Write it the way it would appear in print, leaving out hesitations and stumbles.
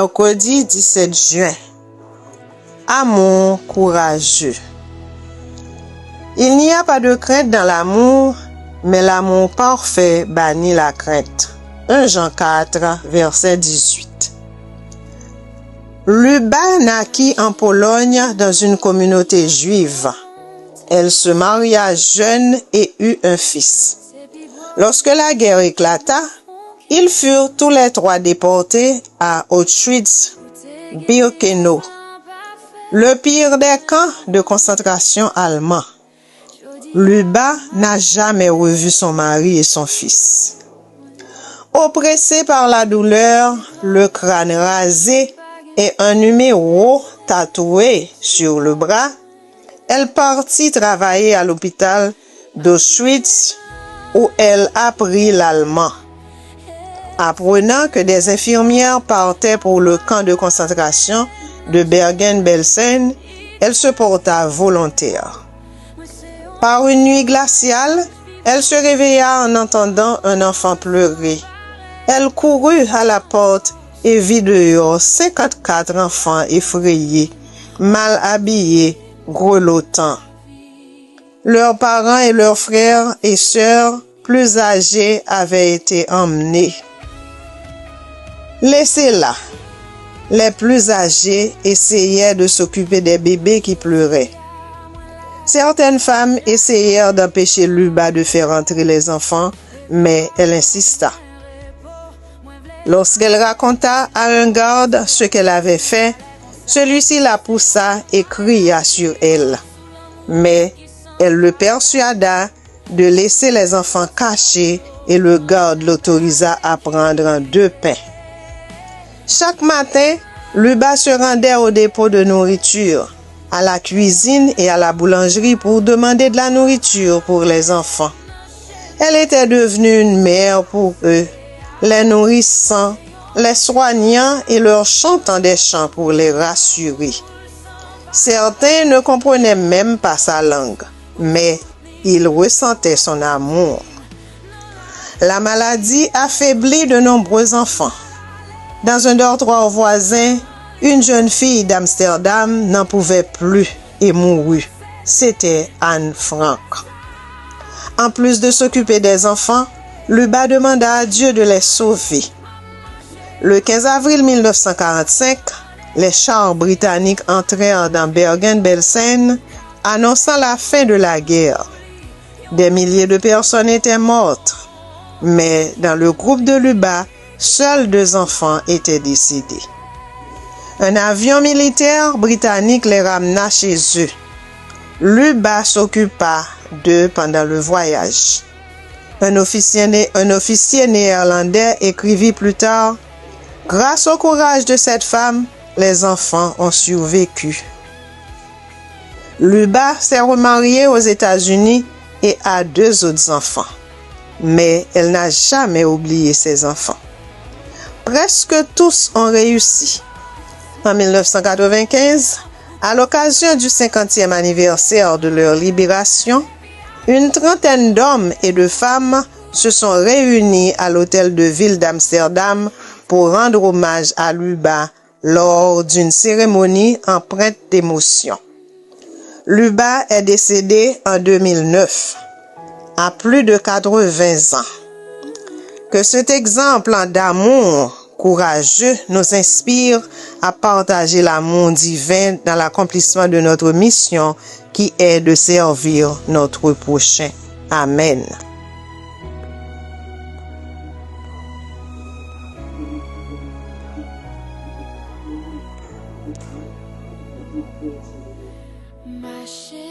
Mercredi 17 juin. Amour courageux. Il n'y a pas de crainte dans l'amour, mais l'amour parfait bannit la crainte. 1 Jean 4, verset 18. Luba naquit en Pologne dans une communauté juive. Elle se maria jeune et eut un fils. Lorsque la guerre éclata, ils furent tous les trois déportés à Auschwitz-Birkenau, le pire des camps de concentration allemands. Luba n'a jamais revu son mari et son fils. Oppressée par la douleur, le crâne rasé et un numéro tatoué sur le bras, elle partit travailler à l'hôpital d'Auschwitz où elle apprit l'allemand. Apprenant que des infirmières partaient pour le camp de concentration de Bergen-Belsen, elle se porta volontaire. Par une nuit glaciale, elle se réveilla en entendant un enfant pleurer. Elle courut à la porte et vit dehors 54 enfants effrayés, mal habillés, grelottants. Leurs parents et leurs frères et sœurs plus âgés avaient été emmenés. Laissés-là, les plus âgés essayaient de s'occuper des bébés qui pleuraient. Certaines femmes essayèrent d'empêcher Luba de faire entrer les enfants, mais elle insista. Lorsqu'elle raconta à un garde ce qu'elle avait fait, celui-ci la poussa et cria sur elle. Mais elle le persuada de laisser les enfants cachés et le garde l'autorisa à prendre 2 pains. Chaque matin, Luba se rendait au dépôt de nourriture, à la cuisine et à la boulangerie pour demander de la nourriture pour les enfants. Elle était devenue une mère pour eux, les nourrissant, les soignant et leur chantant des chants pour les rassurer. Certains ne comprenaient même pas sa langue, mais ils ressentaient son amour. La maladie affaiblit de nombreux enfants. Dans un dortoir voisin, une jeune fille d'Amsterdam n'en pouvait plus et mourut. C'était Anne Frank. En plus de s'occuper des enfants, Luba demanda à Dieu de les sauver. Le 15 avril 1945, les chars britanniques entrèrent dans Bergen-Belsen, annonçant la fin de la guerre. Des milliers de personnes étaient mortes, mais dans le groupe de Luba, seuls 2 enfants étaient décédés. Un avion militaire britannique les ramena chez eux. Luba s'occupa d'eux pendant le voyage. Un officier néerlandais écrivit plus tard: « Grâce au courage de cette femme, les enfants ont survécu. » Luba s'est remariée aux États-Unis et a 2 autres enfants. Mais elle n'a jamais oublié ses enfants. Presque tous ont réussi. En 1995, à l'occasion du 50e anniversaire de leur libération, une trentaine d'hommes et de femmes se sont réunis à l'hôtel de ville d'Amsterdam pour rendre hommage à Luba lors d'une cérémonie empreinte d'émotion. Luba est décédée en 2009, à plus de 80 ans. Que cet exemple d'amour courageux nous inspire à partager l'amour divin dans l'accomplissement de notre mission qui est de servir notre prochain. Amen. Ma chérie.